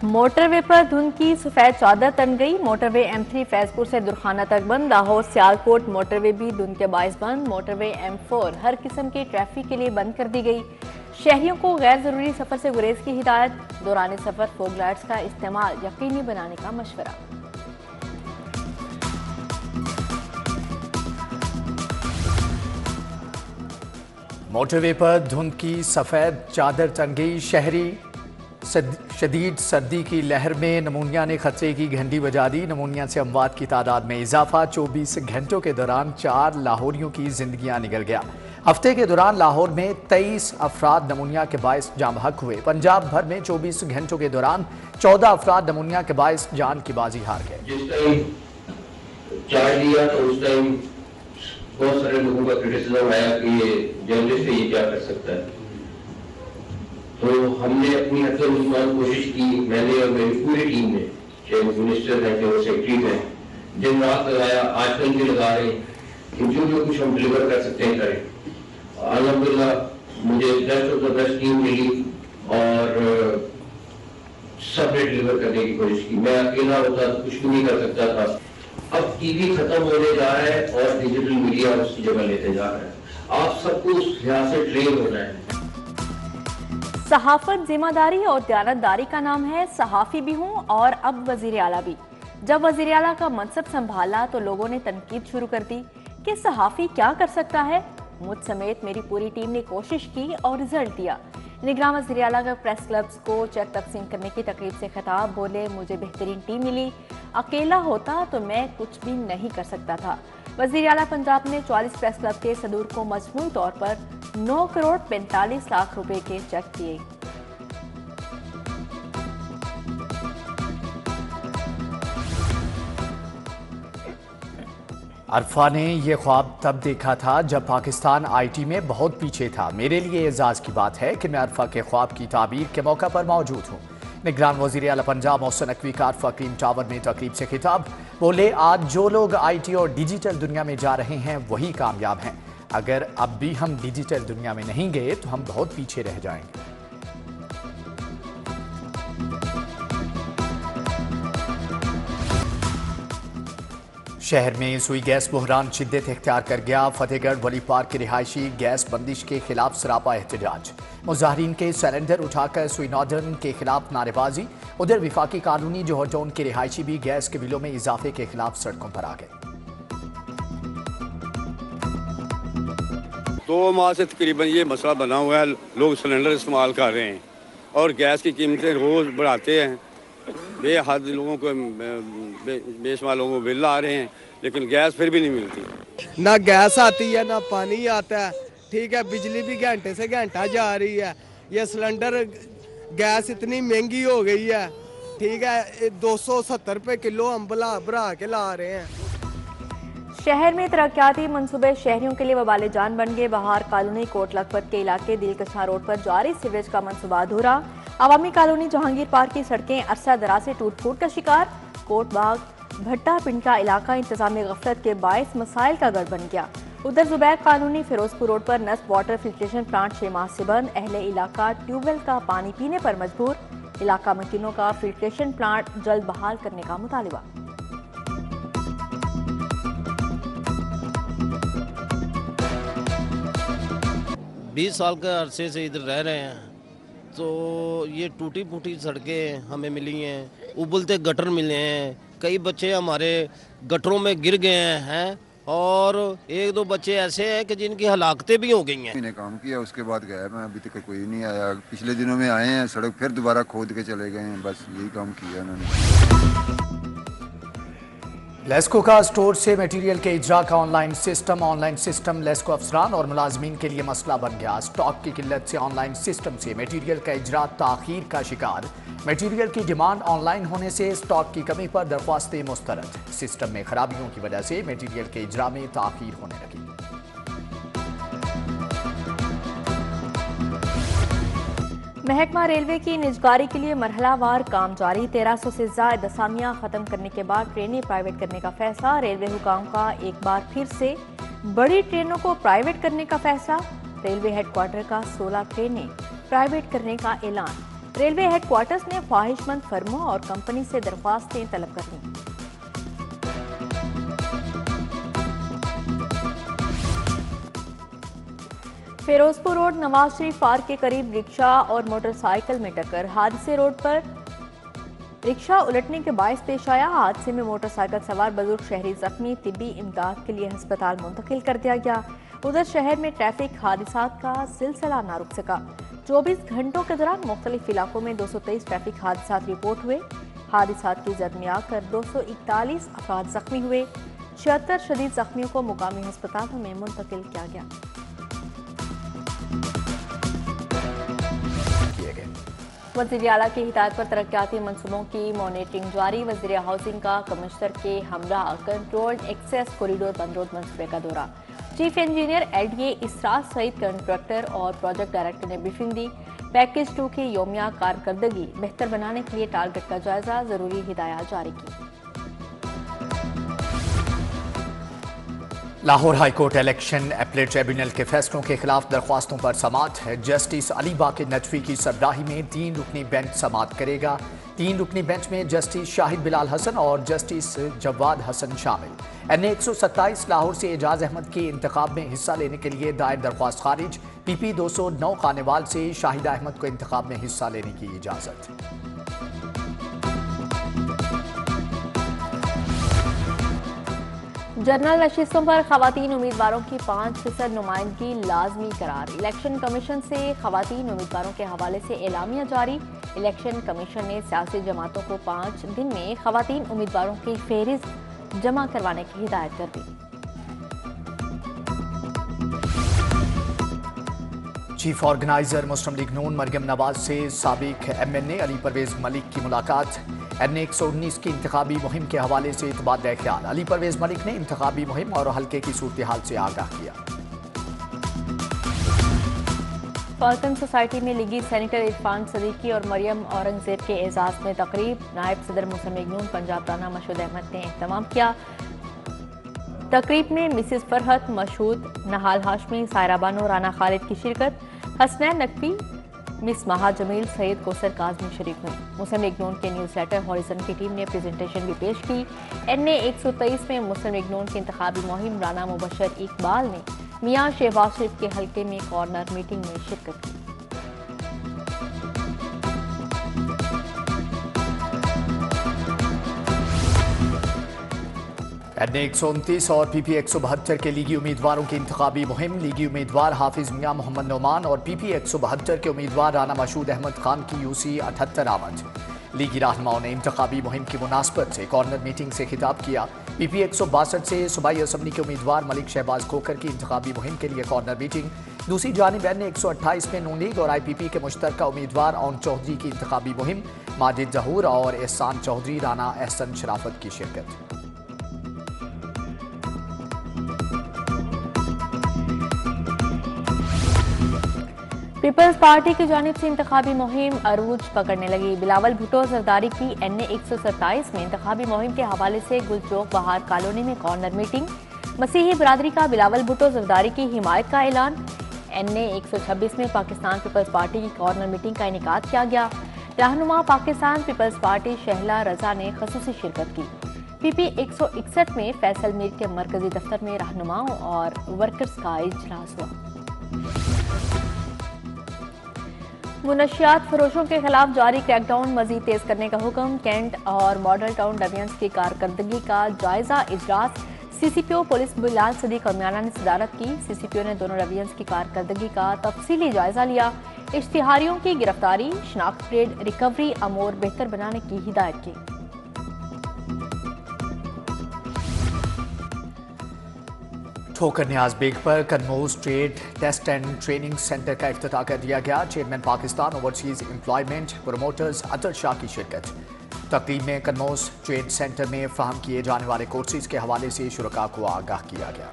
Motorway पर धुंध की सफेद चादर तन गई। मोटरवे M3 फैजपुर से दुरखाना तक बंद। लाहौर सियालकोट मोटरवे भी धुंध के बायस बंद। मोटरवे M4 हर किस्म के ट्रैफिक के लिए बंद कर दी गई। शहरियों को गैर जरूरी सफर से गुरेज की हिदायत। दौरान सफर फोग लाइट्स का इस्तेमाल यकीनी बनाने का मशवरा। मोटरवे पर धुंध की सफेद चादर तन गई। शहरी शदीद सर्दी की लहर में नमूनिया ने खतरे की घंटी बजा दी। नमूनिया से अमवात की तादाद में इजाफा। 24 घंटों के दौरान 4 लाहौरियों की जिंदगियां निकल गया। हफ्ते के दौरान लाहौर में 23 अफराद नमूनिया के बायस जान बहक हुए। पंजाब भर में 24 घंटों के दौरान 14 अफराद नमूनिया के बायस जान की बाजी हार गए। जिस टाइम चार्ज लिया तो उस टाइम बहुत सारे लोगों का क्रिटिसिज्म आया कि ये जर्नलिस्ट है, ये क्या कर सकता है। तो हमने अपनी हद तक कोशिश की, मैंने और मेरी पूरी टीम ने, चाहे मिनिस्टर हैं चाहे सेक्रेटरी हैं, दिन रात लगाया, आजकल भी लगा रहे हैं, जो कुछ हम डिलीवर कर सकते हैं करें। अल्हम्दुलिल्लाह मुझे best of the best team मिली और सबने डिलीवर करने की कोशिश की। मैं अकेला होता तो कुछ भी नहीं कर सकता था। अब टीवी खत्म होने जा रहा है और डिजिटल मीडिया उसकी जगह लेते जा रहा है। आप सबको उस लिहाज से ट्रेन होना है। सहाफत जिम्मेदारी और दयानतदारी का नाम है। सहाफी भी हूँ और अब वजीर आला भी। जब वजीर आला का मनसब संभाला तो लोगों ने तनकीद शुरू कर दी कि सहाफी क्या कर सकता है। मुझ समेत मेरी पूरी टीम ने कोशिश की और रिजल्ट दिया। निगरान वजीर आला का प्रेस क्लब्स को चेक तकसीम करने की तकरीब से खिताब। बोले, मुझे बेहतरीन टीम मिली, अकेला होता तो मैं कुछ भी नहीं कर सकता था। वजीर आला पंजाब ने 44 प्रेस क्लब के सदूर को मजमूई तौर पर 9 करोड़ 45 लाख रुपए के चेक दिए। अरफा ने यह ख्वाब तब देखा था जब पाकिस्तान आईटी में बहुत पीछे था। मेरे लिए एजाज की बात है कि मैं अरफा के ख्वाब की ताबीर के मौका पर मौजूद हूँ। निगरान वज़ीर आला पंजाब मोहसिन नकवी का अरफा क्रीम टावर में तकरीब से खिताब। बोले, आज जो लोग आईटी और डिजिटल दुनिया में जा रहे हैं वही कामयाब हैं। अगर अब भी हम डिजिटल दुनिया में नहीं गए तो हम बहुत पीछे रह जाएंगे। शहर में सुई गैस बहरान शिद्दत इख्तियार कर गया। फतेहगढ़ वली पार्क की रिहायशी गैस बंदिश के खिलाफ सरापा एहतजाज। मुजाहरीन के सिलेंडर उठाकर सुई नॉर्दर्न के खिलाफ नारेबाजी। उधर विफाकी कानूनी जोहर जोन के रिहायशी भी गैस के बिलों में इजाफे के खिलाफ सड़कों पर आ गए। 2 माह से तकरीबन ये मसला बना हुआ है। लोग सिलेंडर इस्तेमाल कर रहे हैं और गैस की कीमतें रोज़ बढ़ाते हैं। बेहद लोगों को बेशुमार लोगों को बिल आ रहे हैं, लेकिन गैस फिर भी नहीं मिलती। ना गैस आती है ना पानी आता है। ठीक है, बिजली भी घंटे से घंटा जा रही है। ये सिलेंडर गैस इतनी महंगी हो गई है। ठीक है, 270 रुपये किलो हम भरा के ला रहे हैं। शहर में तरक्याती मंसूबे शहरियों के लिए वबाले जान बन गए। बहार कॉलोनी कोट लखपत के इलाके दिलकशां रोड पर जारी सीवरेज का मंसूबा अधूरा। अवामी कॉलोनी जहांगीर पार्क की सड़कें अरसा दराज से टूट फूट का शिकार। कोट बाग भट्टा पिंड का इलाका इंतजामी गफलत के बायस मसाइल का गढ़ बन गया। उधर जुबैर कॉलोनी फिरोजपुर रोड पर नस्ब वाटर फिल्ट्रेशन प्लांट 6 माह से बंद। अहले इलाका ट्यूबवेल का पानी पीने पर मजबूर। इलाका मकीनों का फिल्ट्रेशन प्लांट जल्द बहाल करने का मुतालबा। बीस साल के अरसे से इधर रह रहे हैं तो ये टूटी फूटी सड़कें हमें मिली हैं, उबलते गटर मिले हैं। कई बच्चे हमारे गटरों में गिर गए हैं और 1-2 बच्चे ऐसे हैं कि जिनकी हलाकतें भी हो गई हैं। मैंने काम किया, उसके बाद गया मैं, अभी तक कोई नहीं आया। पिछले दिनों में आए हैं, सड़क फिर दोबारा खोद के चले गए हैं। बस यही काम किया उन्होंने। लेस्को का स्टोर से मटेरियल के इजरा का ऑनलाइन सिस्टम लेस्को अफसरान और मुलाजमीन के लिए मसला बन गया। स्टॉक की किल्लत से ऑनलाइन सिस्टम से मटेरियल का इजरा ताखीर का शिकार। मटेरियल की डिमांड ऑनलाइन होने से स्टॉक की कमी पर दरख्वास्तें मुस्तरद। सिस्टम में खराबियों की वजह से मटेरियल के इजरा में ताखीर होने लगी। महकमा रेलवे की निजगारी के लिए मरहलावार काम जारी। 1300 से ज्यादा असामियां खत्म करने के बाद ट्रेनें प्राइवेट करने का फैसला। रेलवे हुकाम का एक बार फिर से बड़ी ट्रेनों को प्राइवेट करने का फैसला। रेलवे हेडक्वार्टर का 16 ट्रेनें प्राइवेट करने का ऐलान। रेलवे हेडक्वार्टर्स ने ख्वाहिशमंद फर्मों और कंपनी से दरख्वास्तें तलब कर लीं। फिरोजपुर रोड नवाज शरीफ पार्क के करीब रिक्शा और मोटरसाइकिल में टक्कर। हादसे रोड पर रिक्शा उलटने के बायस पेश आया। हादसे में मोटरसाइकिल सवार बुजुर्ग शहरी जख्मी, तिब्बी इमदाद के लिए अस्पताल मुंतकिल कर दिया गया। उधर शहर में ट्रैफिक हादसात का सिलसिला ना रुक सका। 24 घंटों के दौरान मुख्तलिफ इलाकों में 223 ट्रैफिक हादसात रिपोर्ट हुए। हादसात की जद में आकर 241 अफराद जख्मी हुए। 76 शदीद जख्मियों को मुकामी अस्पतालों में मुंतकिल किया गया। वज़ीर आला की हिदायत पर तरक्याती मनसूबों की मॉनिटरिंग जारी। वज़ीर हाउसिंग का कमिश्नर के हमरा कंट्रोल्ड एक्सेस कॉरिडोर बंद रोड मंसूबे का दौरा। चीफ इंजीनियर LDA इसरार सईद, कंट्रैक्टर और प्रोजेक्ट डायरेक्टर ने ब्रीफिंग दी। पैकेज 2 की योमिया कारकर्दगी बेहतर बनाने के लिए टारगेट का जायजा, जरूरी हिदायत जारी की। Lahore high court election appellate tribunal के फैसलों के खिलाफ दरख्वास्तों पर समाअत है। जस्टिस अली बाक़िर नदवी की सरबराही में 3 रुकनी बेंच समाअत करेगा। 3 रुकनी बेंच में जस्टिस शाहिद बिलाल हसन और जस्टिस जवाद हसन शामिल। NA 127 लाहौर से एजाज अहमद के इंतखाब में हिस्सा लेने के लिए दायर दरख्वास्त खारिज। PP 209 खानेवाल से शाहिद अहमद को इंतखाब में हिस्सा लेने की इजाजत। जनरल नशिस्तों पर खवातीन उम्मीदवारों की 5% नुमाइंदगी लाजमी करार। इलेक्शन कमीशन से खवातीन उम्मीदवारों के हवाले से एलामिया जारी। इलेक्शन कमीशन ने सियासी जमातों को 5 दिन में खवातीन उम्मीदवारों की फहरिस्त जमा करवाने की हिदायत कर दी। चीफ ऑर्गेनाइजर मुस्लिम लीग नून मरियम नवाज से साबिक MNA अली परवेज मलिक की मुलाकात। NA 119 की इंतखाबी मुहिम के हवाले से इतबार ख्याल। अली परवेज मलिक ने इंतखाबी मुहिम और हल्के की सूरत हाल से आगाह किया। फाल्कन सोसाइटी में लीगी सेनेटर इरफान सदीकी और मरियम औरंगजेब के एजाज में तकरीब। नायब सदर मुस्लिम लीग नून पंजाब राना मशहूद अहमद ने एहतमाम किया। तकरीब में मिसिस फरहत मशहूद, नहाल हाशमी, सायरा बानो, राना खालिद की शिरकत। हसनैन नकवी, मिस महा जमील, सैयद कोसर काजमी शरीफ हुई। मुस्लिम लीग नून के न्यूज़ लेटर हॉरिजन की टीम ने प्रेजेंटेशन भी पेश की। NA 123 में मुस्लिम लीग नून की इंतखाबी मुहिम राना मुबशर इकबाल ने मियां शहबाज शरीफ के हल्के में कॉर्नर मीटिंग में शिरकत की। NA 129 और PP 172 के लीगी उम्मीदवारों की इंतखाबी मुहिम। लीगी उम्मीदवार हाफिज मियां मोहम्मद नोमान और PP 172 के उम्मीदवार राना मशहूद अहमद खान की UC 78 आमद। लीगी रहनुमाओं ने इंतखाबी मुहिम की मुनासबत से कॉर्नर मीटिंग से खिताब किया। PP 162 से सूबाई असम्बली के उम्मीदवार मलिक शहबाज खोकर की इंतखाबी मुहिम के लिए कॉर्नर मीटिंग। दूसरी जानिब NA 128 में नून लीग और IPP के मुश्तरका उम्मीदवार ओन चौधरी की इंतखाबी मुहिम। माजिद जहूर और एहसान चौधरी, राना एहसन शराफत की शिरकत। पीपल्स पार्टी की जानिब से इंतखाबी मुहिम अरूज पकड़ने लगी। बिलावल भुट्टो जरदारी की NA 127 में इंतखाबी मुहिम के हवाले से गुलचौक बहार कॉलोनी में कॉर्नर मीटिंग। मसीही बरादरी का बिलावल भुट्टो जरदारी की हिमायत का ऐलान। NA 126 में पाकिस्तान पीपल्स पार्टी की कॉर्नर मीटिंग का इनेकाद किया गया। रहनुमा पाकिस्तान पीपल्स पार्टी शहला रजा ने खसूसी शिरकत की। PP 161 में फैसल मीर के मरकजी दफ्तर में रहनुमाओं और वर्कर्स का इजलास हुआ। मुनशियात फरोशों के खिलाफ जारी क्रैकडाउन मजीद तेज करने का हुक्म। कैंट और मॉडल टाउन डिवीजन्स की कारकर्दगी का जायजा इजलास। CCPO पुलिस बिलाल सदीक अमियाना ने सदारत की। CCPO ने दोनों डिवीजन्स की कारकर्दगी का तफसीली जायजा लिया। इश्तिहारियों की गिरफ्तारी, शनाख्त परेड, रिकवरी अमूर बेहतर बनाने की हिदायत की। ठोकर न्याज बेग पर कन्मोज trade test and training center का इफ्तिताह कर दिया गया। Chairman Pakistan overseas employment promoters Atar Shah की शिरकत। तकरीब में कन्मोज ट्रेड सेंटर में फराहम किए जाने वाले कोर्सेज के हवाले से शुरका को आगाह किया गया।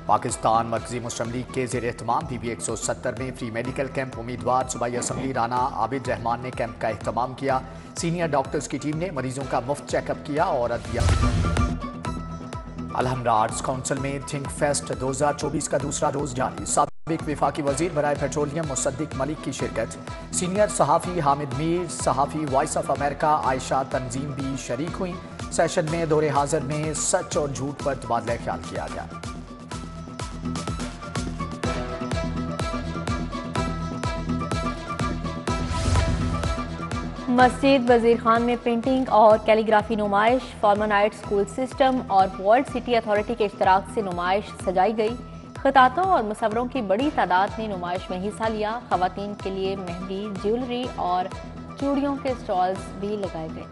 पाकिस्तान मरकजी मुस्लिम लीग के ज़ेर एहतमाम PP 170 में फ्री मेडिकल कैंप। उम्मीदवार सूबाई असम्बली राना आबिद रहमान ने कैंप का एहतमाम किया। सीनियर डॉक्टर्स की टीम ने मरीजों का मुफ्त चेकअप किया और अलहमरा आर्ट्स काउंसिल में थिंक फेस्ट 2024 का दूसरा रोज जारी। साबिक विफाकी वजीर बराए पेट्रोलियम मुसद्दिक मलिक की शिरकत। सीनियर सहाफ़ी हामिद मीर, सहाफ़ी Voice of America Ayesha Tanzeem भी शरीक हुई। सेशन में दौरे हाजिर में सच और झूठ पर तबादला ख्याल किया गया। मस्जिद वजीर खान में पेंटिंग और कैलीग्राफी नुमाइश। फॉर्मनाइट स्कूल सिस्टम और वर्ल्ड सिटी अथॉरिटी के इश्तराक से नुमाइश सजाई गई। खितातों और मुसव्वरों की बड़ी तादाद ने नुमाइश में हिस्सा लिया। खवातीन के लिए मेहंदी, ज्वेलरी और चूड़ियों के स्टॉल्स भी लगाए गए।